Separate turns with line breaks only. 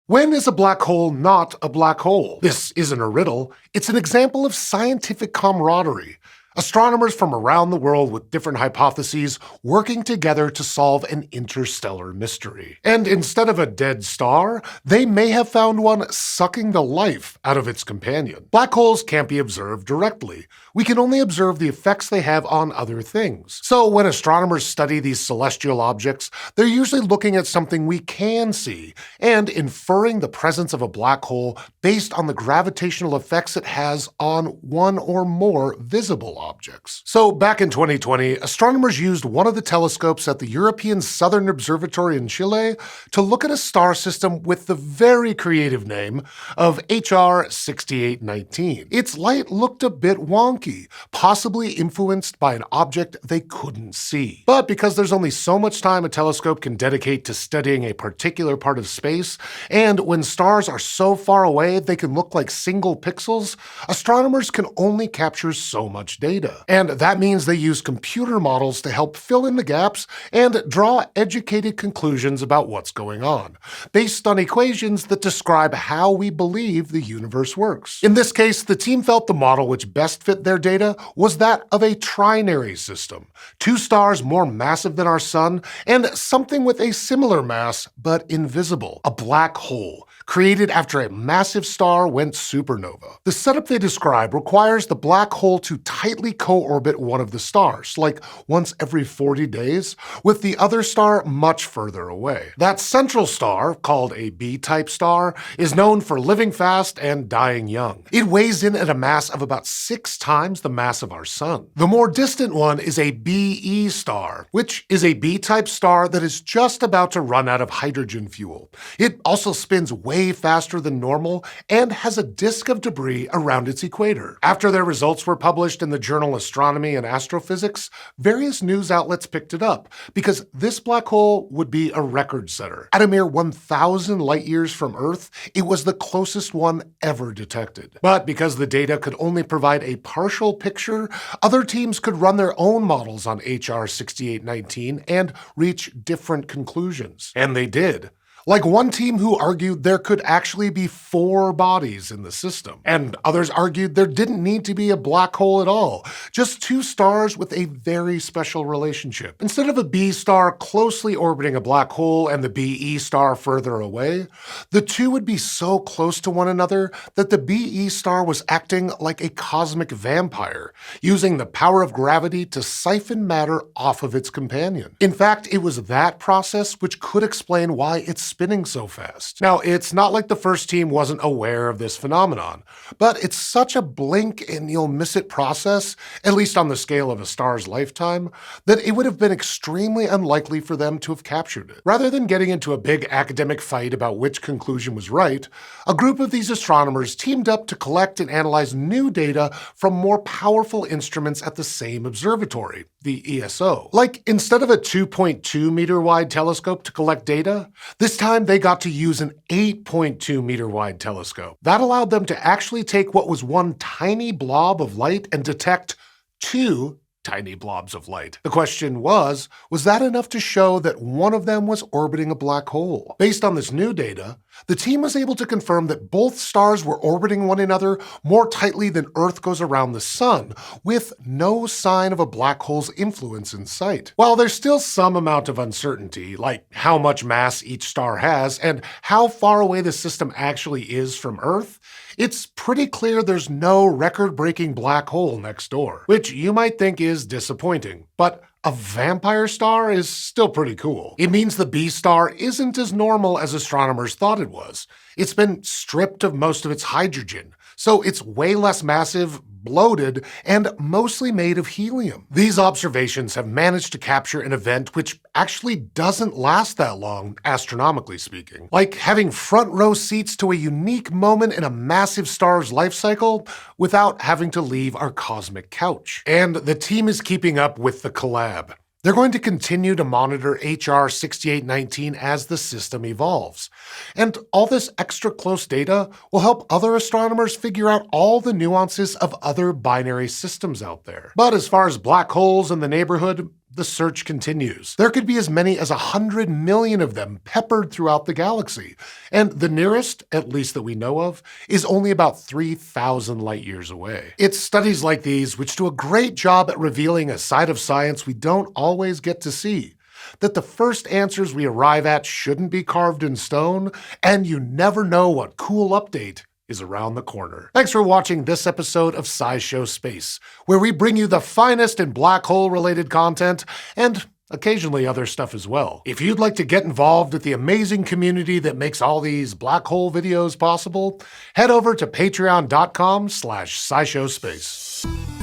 When is a black hole not a black hole? This isn't a riddle, it's an example of scientific camaraderie. Astronomers from around the world with different hypotheses working together to solve an interstellar mystery. And instead of a dead star, they may have found one sucking the life out of its companion. Black holes can't be observed directly. We can only observe the effects they have on other things. So when astronomers study these celestial objects, they're usually looking at something we can see and inferring the presence of a black hole based on the gravitational effects it has on one or more visible objects. So back in 2020, astronomers used one of the telescopes at the European Southern Observatory in Chile to look at a star system with the very creative name of HR 6819. Its light looked a bit wonky, possibly influenced by an object they couldn't see. But because there's only so much time a telescope can dedicate to studying a particular part of space, and when stars are so far away they can look like single pixels, astronomers can only capture so much data. And that means they use computer models to help fill in the gaps and draw educated conclusions about what's going on, based on equations that describe how we believe the universe works. In this case, the team felt the model which best fit their data was that of a trinary system, two stars more massive than our sun, and something with a similar mass but invisible, a black hole, created after a massive star went supernova. The setup they describe requires the black hole to tightly co-orbit one of the stars, like once every 40 days, with the other star much further away. That central star, called a B-type star, is known for living fast and dying young. It weighs in at a mass of about 6 times the mass of our sun. The more distant one is a BE star, which is a B-type star that is just about to run out of hydrogen fuel. It also spins way faster than normal and has a disk of debris around its equator. After their results were published in the journal Astronomy and Astrophysics, various news outlets picked it up because this black hole would be a record setter. At a mere 1,000 light-years from Earth, it was the closest one ever detected. But because the data could only provide a partial picture, other teams could run their own models on HR 6819 and reach different conclusions. And they did. Like one team who argued there could actually be 4 bodies in the system, and others argued there didn't need to be a black hole at all, just 2 stars with a very special relationship. Instead of a B star closely orbiting a black hole and the BE star further away, the two would be so close to one another that the BE star was acting like a cosmic vampire, using the power of gravity to siphon matter off of its companion. In fact, it was that process which could explain why it's spinning so fast. Now, it's not like the first team wasn't aware of this phenomenon, but it's such a blink and you'll miss it process, at least on the scale of a star's lifetime, that it would have been extremely unlikely for them to have captured it. Rather than getting into a big academic fight about which conclusion was right, a group of these astronomers teamed up to collect and analyze new data from more powerful instruments at the same observatory, the ESO. Like, instead of a 2.2 meter wide telescope to collect data, this time they got to use an 8.2 meter wide telescope. That allowed them to actually take what was one tiny blob of light and detect 2 tiny blobs of light. The question was that enough to show that one of them was orbiting a black hole? Based on this new data, the team was able to confirm that both stars were orbiting one another more tightly than Earth goes around the sun, with no sign of a black hole's influence in sight. While there's still some amount of uncertainty, like how much mass each star has and how far away the system actually is from Earth, it's pretty clear there's no record-breaking black hole next door, which you might think is disappointing, but a vampire star is still pretty cool. It means the B star isn't as normal as astronomers thought it was. It's been stripped of most of its hydrogen, so it's way less massive, bloated, and mostly made of helium. These observations have managed to capture an event which actually doesn't last that long, astronomically speaking. Like having front row seats to a unique moment in a massive star's life cycle without having to leave our cosmic couch. And the team is keeping up with the collab. They're going to continue to monitor HR 6819 as the system evolves. And all this extra close data will help other astronomers figure out all the nuances of other binary systems out there. But as far as black holes in the neighborhood, the search continues. There could be as many as 100 million of them peppered throughout the galaxy, and the nearest, at least that we know of, is only about 3,000 light-years away. It's studies like these which do a great job at revealing a side of science we don't always get to see. That the first answers we arrive at shouldn't be carved in stone, and you never know what cool update is around the corner. Thanks for watching this episode of SciShow Space, where we bring you the finest in black hole-related content, and occasionally other stuff as well. If you'd like to get involved with the amazing community that makes all these black hole videos possible, head over to patreon.com/SciShowSpace.